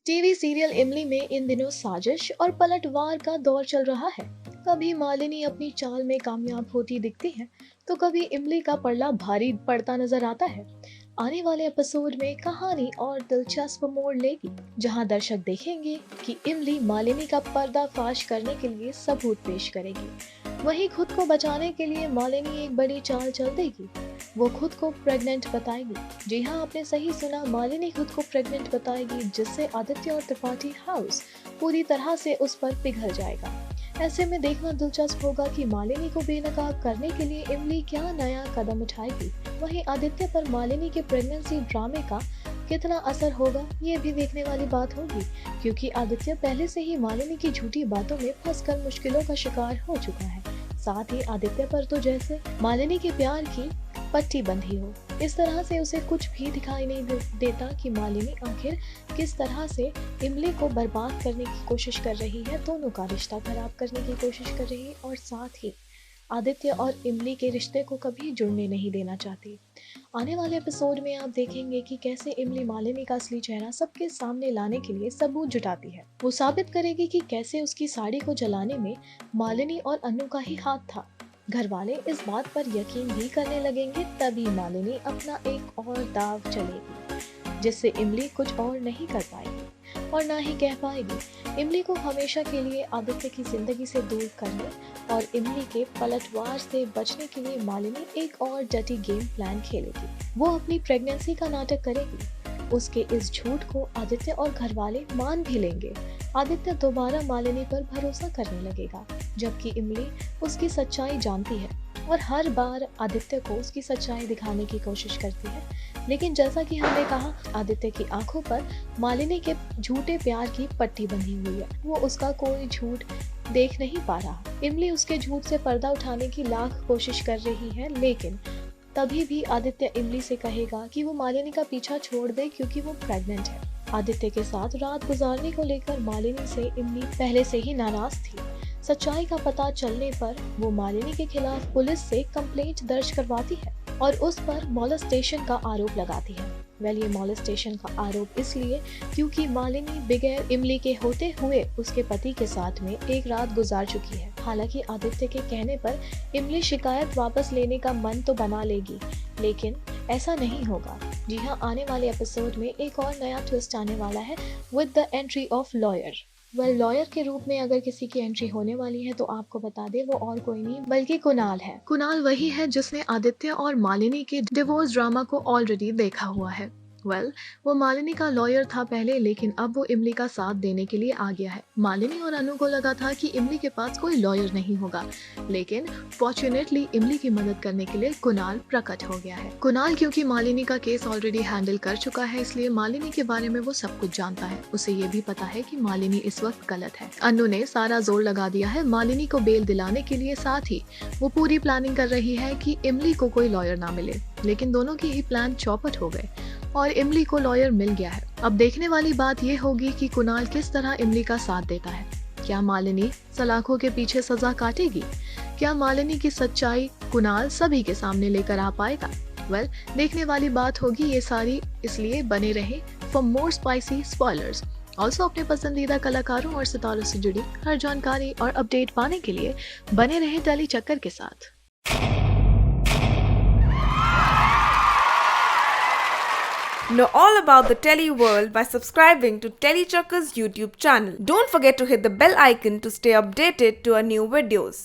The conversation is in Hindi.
टीवी सीरियल इमली में इन दिनों साजिश और पलटवार का दौर चल रहा है। कभी मालिनी अपनी चाल में कामयाब होती दिखती है, तो कभी इमली का पलड़ा भारी पड़ता नजर आता है। आने वाले एपिसोड में कहानी और दिलचस्प मोड़ लेगी, जहां दर्शक देखेंगे कि इमली मालिनी का पर्दाफाश करने के लिए सबूत पेश करेगी। वहीं खुद को बचाने के लिए मालिनी एक बड़ी चाल चल देगी। वो खुद को प्रेग्नेंट बताएगी। जी हाँ, आपने सही सुना, मालिनी खुद को प्रेग्नेंट बताएगी, जिससे आदित्य और त्रिपाठी हाउस पूरी तरह से उस पर पिघल जाएगा। ऐसे में देखना दिलचस्प होगा कि मालिनी को बेनकाब करने के लिए इमली क्या नया कदम उठाएगी। वहीं आदित्य पर मालिनी के प्रेगनेंसी ड्रामे का कितना असर होगा, ये भी देखने वाली बात होगी, क्योंकि आदित्य पहले से ही मालिनी की झूठी बातों में फंसकर मुश्किलों का शिकार हो चुका है। साथ ही आदित्य पर तो जैसे मालिनी के प्यार की पट्टी बंधी हो। इस तरह से उसे कुछ भी दिखाई नहीं देता कि मालिनी आखिर किस तरह से इमली को बर्बाद करने की कोशिश कर रही है, दोनों का रिश्ता खराब करने की कोशिश कर रही है, और साथ ही आदित्य और इमली के रिश्ते को कभी जुड़ने नहीं देना चाहती। आने वाले एपिसोड में आप देखेंगे कि कैसे इमली मालिनी का असली चेहरा सबके सामने लाने के लिए सबूत जुटाती है। वो साबित करेगी कि कैसे उसकी साड़ी को जलाने में मालिनी और अनु का ही हाथ था। घर वाले इस बात पर यकीन भी करने लगेंगे, तभी मालिनी अपना एक और दाव चलेगी, जिससे इमली कुछ और नहीं कर पाएगी और ना ही कह पाएगी। इमली को हमेशा के लिए आदित्य की जिंदगी से दूर करने और इमली के पलटवार से बचने के लिए मालिनी एक और डटी गेम प्लान खेलेगी। वो अपनी प्रेगनेंसी का नाटक करेगी। उसके इस झूठ को आदित्य और घर वाले मान भी लेंगे। आदित्य दोबारा मालिनी पर भरोसा करने लगेगा, जबकि इमली उसकी सच्चाई जानती है और हर बार आदित्य को उसकी सच्चाई दिखाने की कोशिश करती है। लेकिन जैसा कि हमने कहा, आदित्य की आंखों पर मालिनी के झूठे प्यार की पट्टी बंधी हुई है। वो उसका कोई झूठ देख नहीं पा रहा। इमली उसके झूठ से पर्दा उठाने की लाख कोशिश कर रही है, लेकिन तभी भी आदित्य इमली से कहेगा कि वो मालिनी का पीछा छोड़ दे, क्योंकि वो प्रेग्नेंट है। आदित्य के साथ रात गुजारने को लेकर मालिनी से इमली पहले से ही नाराज थी। सच्चाई का पता चलने पर वो मालिनी के खिलाफ पुलिस से कंप्लेंट दर्ज करवाती है और उस पर मॉलेस्टेशन का आरोप लगाती है। ये मॉलेस्टेशन का आरोप इसलिए क्योंकि मालिनी बगैर इमली के होते हुए उसके पति के साथ में एक रात गुजार चुकी है। हालांकि आदित्य के कहने पर इमली शिकायत वापस लेने का मन तो बना लेगी, लेकिन ऐसा नहीं होगा। जी हाँ, आने वाले एपिसोड में एक और नया ट्विस्ट आने वाला है with the entry of lawyer. Lawyer के रूप में अगर किसी की एंट्री होने वाली है, तो आपको बता दे, वो और कोई नहीं बल्कि कुणाल है। कुणाल वही है जिसने आदित्य और मालिनी के डिवोर्स ड्रामा को ऑलरेडी देखा हुआ है। वो मालिनी का लॉयर था पहले, लेकिन अब वो इमली का साथ देने के लिए आ गया है। मालिनी और अनु को लगा था कि इमली के पास कोई लॉयर नहीं होगा, लेकिन फॉर्चुनेटली इमली की मदद करने के लिए कुणाल प्रकट हो गया है। कुणाल क्योंकि मालिनी का केस ऑलरेडी हैंडल कर चुका है, इसलिए मालिनी के बारे में वो सब कुछ जानता है। उसे ये भी पता है कि मालिनी इस वक्त गलत है। अनु ने सारा जोर लगा दिया है मालिनी को बेल दिलाने के लिए, साथ ही वो पूरी प्लानिंग कर रही है कि इमली को कोई लॉयर ना मिले। लेकिन दोनों की ही प्लान चौपट हो गए और इमली को लॉयर मिल गया है। अब देखने वाली बात ये होगी कि कुणाल किस तरह इमली का साथ देता है। क्या मालिनी सलाखों के पीछे सजा काटेगी? क्या मालिनी की सच्चाई कुणाल सभी के सामने लेकर आ पाएगा? देखने वाली बात होगी ये सारी, इसलिए बने रहे for more spicy spoilers. Also अपने पसंदीदा कलाकारों और सितारों से जुड़ी हर जानकारी और अपडेट पाने के लिए बने रहे टेली चक्कर के साथ। Know all about the Telly world by subscribing to Telly Chakka's YouTube channel. Don't forget to hit the bell icon to stay updated to our new videos.